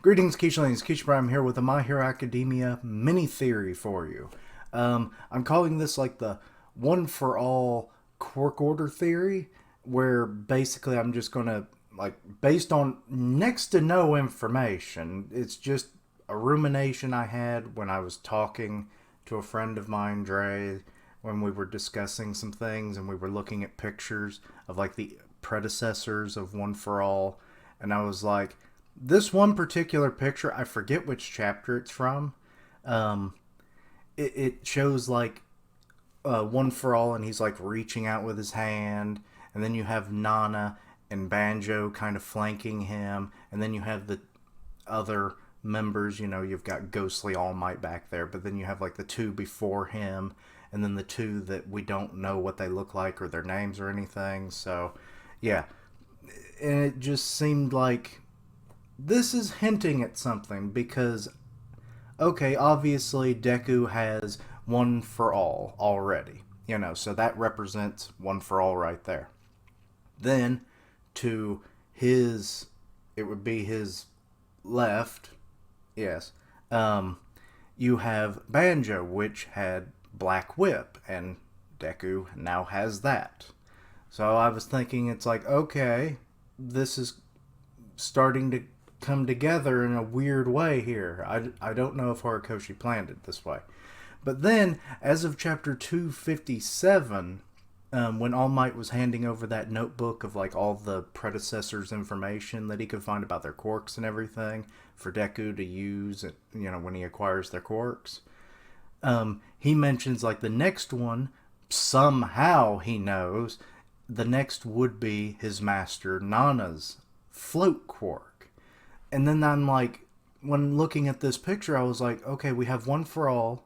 Greetings, Keishlings. Keisha Prime here with a My Hero Academia mini theory for you. I'm calling this like the one for all quirk order theory, where basically I'm just gonna, like, based on next to no information, it's just a rumination I had when I was talking to a friend of mine, Dre, when we were discussing some things and we were looking at pictures of like the predecessors of One for All, and I was like, this one particular picture, I forget which chapter it's from. Um, it shows like One for All, and he's like reaching out with his hand, and then you have Nana and Banjo kind of flanking him, and then you have the other members. You've got Ghostly All Might back there, but then you have like the two before him, and then the two that we don't know what they look like or their names or anything. So, yeah, and it just seemed like this is hinting at something because, okay, obviously Deku has One for All already, so that represents One for All right there. Then to his, it would be his left, yes, you have Banjo, which had Black Whip, and Deku now has that. So I was thinking, it's like, okay, this is starting to come together in a weird way here. I don't know if Horikoshi planned it this way. But then, as of chapter 257, when All Might was handing over that notebook of like all the predecessors' information that he could find about their quirks and everything for Deku to use, when he acquires their quirks, he mentions like the next one, somehow he knows, the next would be his master Nana's float quirk. And then I'm like, when looking at this picture, I was like, okay, we have One for All,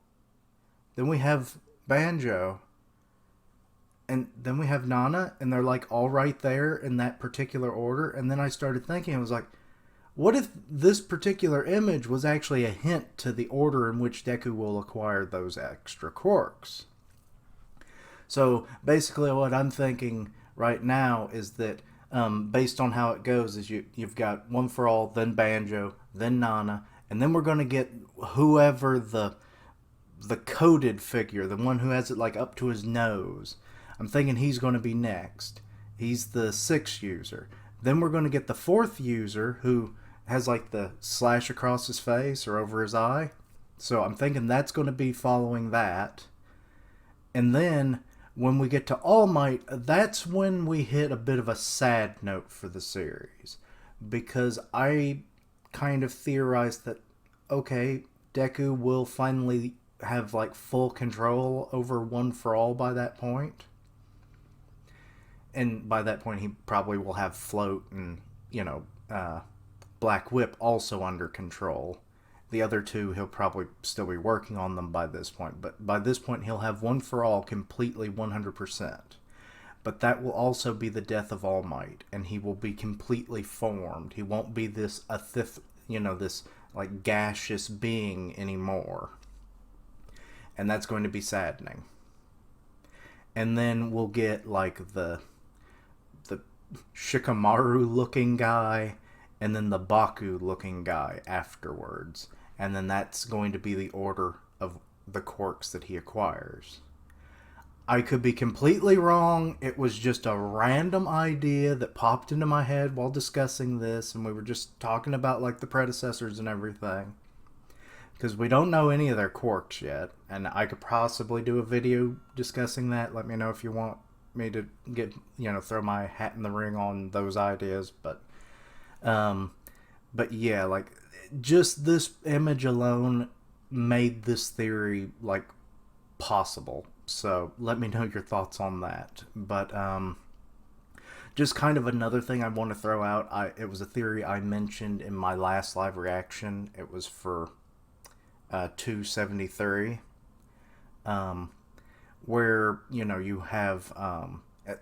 then we have Banjo, and then we have Nana, and they're like all right there in that particular order. And then I started thinking, I was like, what if this particular image was actually a hint to the order in which Deku will acquire those extra quirks? So basically what I'm thinking right now is that, based on how it goes, is you've got One for All, then Banjo, then Nana, and then we're going to get whoever the coded figure, the one who has it like up to his nose. I'm thinking he's going to be next. He's the sixth user. Then we're going to get the fourth user who has like the slash across his face or over his eye. So I'm thinking that's going to be following that. And then when we get to All Might, that's when we hit a bit of a sad note for the series. Because I kind of theorized that, okay, Deku will finally have like full control over One for All by that point. And by that point, he probably will have Float and, Black Whip also under control. The other two, he'll probably still be working on them by this point. But by this point, he'll have One for All completely 100%. But that will also be the death of All Might, and he will be completely formed. He won't be this this like gaseous being anymore. And that's going to be saddening. And then we'll get like the Shikamaru looking guy, and then the Baku looking guy afterwards. And then that's going to be the order of the quirks that he acquires. I could be completely wrong. It was just a random idea that popped into my head while discussing this, and we were just talking about like the predecessors and everything. Because we don't know any of their quirks yet, and I could possibly do a video discussing that. Let me know if you want me to get, throw my hat in the ring on those ideas. But yeah, like, just this image alone made this theory like possible. So let me know your thoughts on that. But just kind of another thing I want to throw out. It was a theory I mentioned in my last live reaction. It was for 273, where you have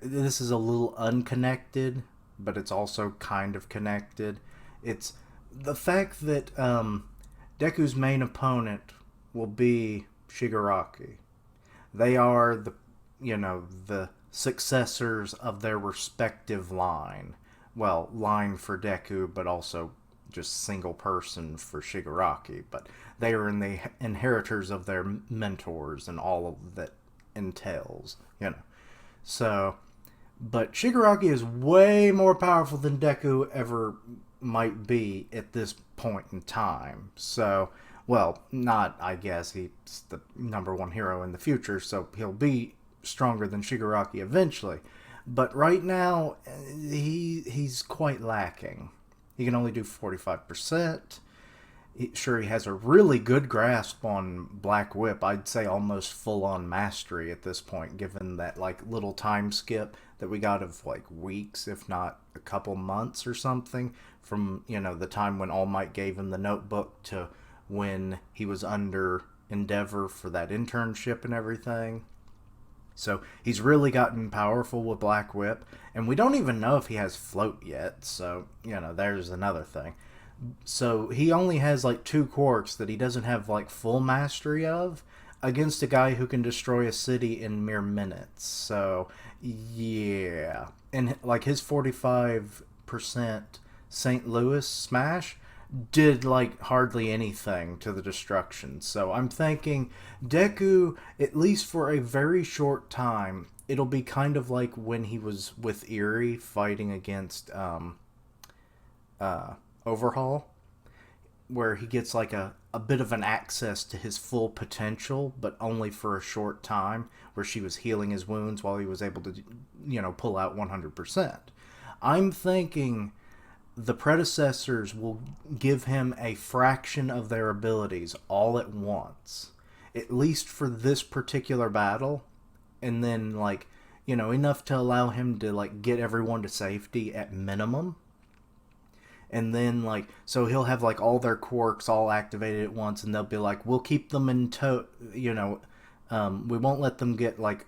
this is a little unconnected, but it's also kind of connected. It's the fact that Deku's main opponent will be Shigaraki. They are the successors of their respective line. Well, line for Deku, but also just single person for Shigaraki, but they are in the inheritors of their mentors and all of that entails, you know. So, but Shigaraki is way more powerful than Deku ever might be at this point in time. So, well, not, I guess, he's the number one hero in the future, so he'll be stronger than Shigaraki eventually. But right now, he's quite lacking. He can only do 45%. Sure, he has a really good grasp on Black Whip. I'd say almost full-on mastery at this point, given that like little time skip that we got of like weeks, if not a couple months or something, from, you know, the time when All Might gave him the notebook to when he was under Endeavor for that internship and everything. So he's really gotten powerful with Black Whip, and we don't even know if he has Float yet, so, you know, there's another thing. So he only has like 2 quirks that he doesn't have like full mastery of against a guy who can destroy a city in mere minutes. So, yeah. And like his 45% St. Louis smash did like hardly anything to the destruction. So I'm thinking Deku, at least for a very short time, it'll be kind of like when he was with Eerie fighting against Overhaul, where he gets like a bit of an access to his full potential, but only for a short time, where she was healing his wounds while he was able to, you know, pull out 100%. I'm thinking the predecessors will give him a fraction of their abilities all at once, at least for this particular battle, and then like, you know, enough to allow him to like get everyone to safety at minimum. And then like, so he'll have like all their quirks all activated at once, and they'll be like, we'll keep them in you know, we won't let them get like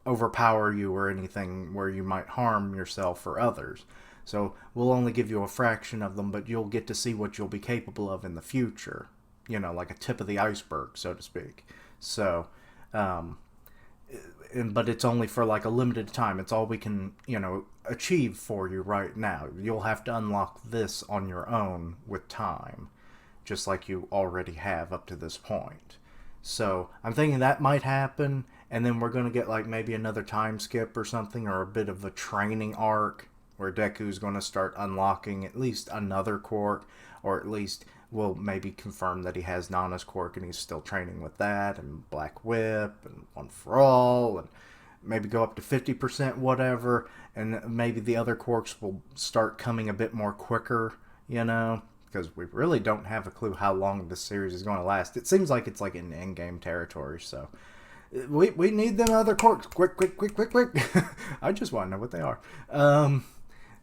overpower you or anything where you might harm yourself or others. So we'll only give you a fraction of them, but you'll get to see what you'll be capable of in the future. You know, like a tip of the iceberg, so to speak. So, but it's only for like a limited time. It's all we can, you know, achieve for you right now. You'll have to unlock this on your own with time, just like you already have up to this point. So I'm thinking that might happen, and then we're going to get like maybe another time skip or something, or a bit of a training arc where Deku's going to start unlocking at least another quirk, or at least we'll maybe confirm that he has Nana's quirk and he's still training with that, and Black Whip, and One for All, and maybe go up to 50%, whatever, and maybe the other quirks will start coming a bit more quicker, you know, because we really don't have a clue how long this series is going to last. It seems like it's like in endgame territory, so we need them other quirks. Quick, quick, quick, quick, quick. I just want to know what they are.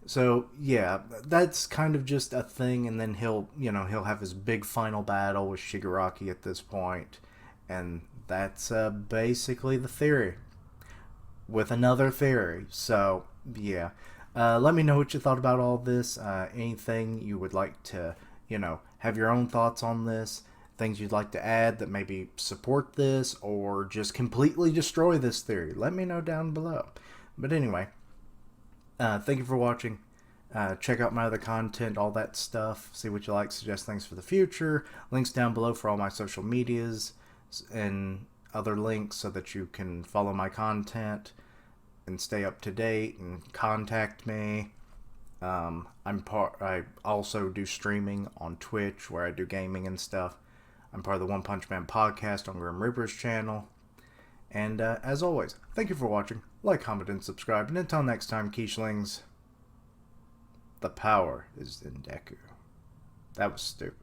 So yeah, that's kind of just a thing, and then he'll have his big final battle with Shigaraki at this point, and that's basically the theory. With another theory, so yeah. Let me know what you thought about all this. Anything you would like to, you know, have your own thoughts on this. Things you'd like to add that maybe support this or just completely destroy this theory. Let me know down below. But anyway, thank you for watching. Check out my other content, all that stuff. See what you like, suggest things for the future. Links down below for all my social medias and other links so that you can follow my content and stay up to date and contact me. I also do streaming on Twitch where I do gaming and stuff. I'm part of the One Punch Man podcast on Grim Reaper's channel. And as always, thank you for watching. Like, comment, and subscribe. And until next time, Quiche-lings, the power is in Deku. That was stupid.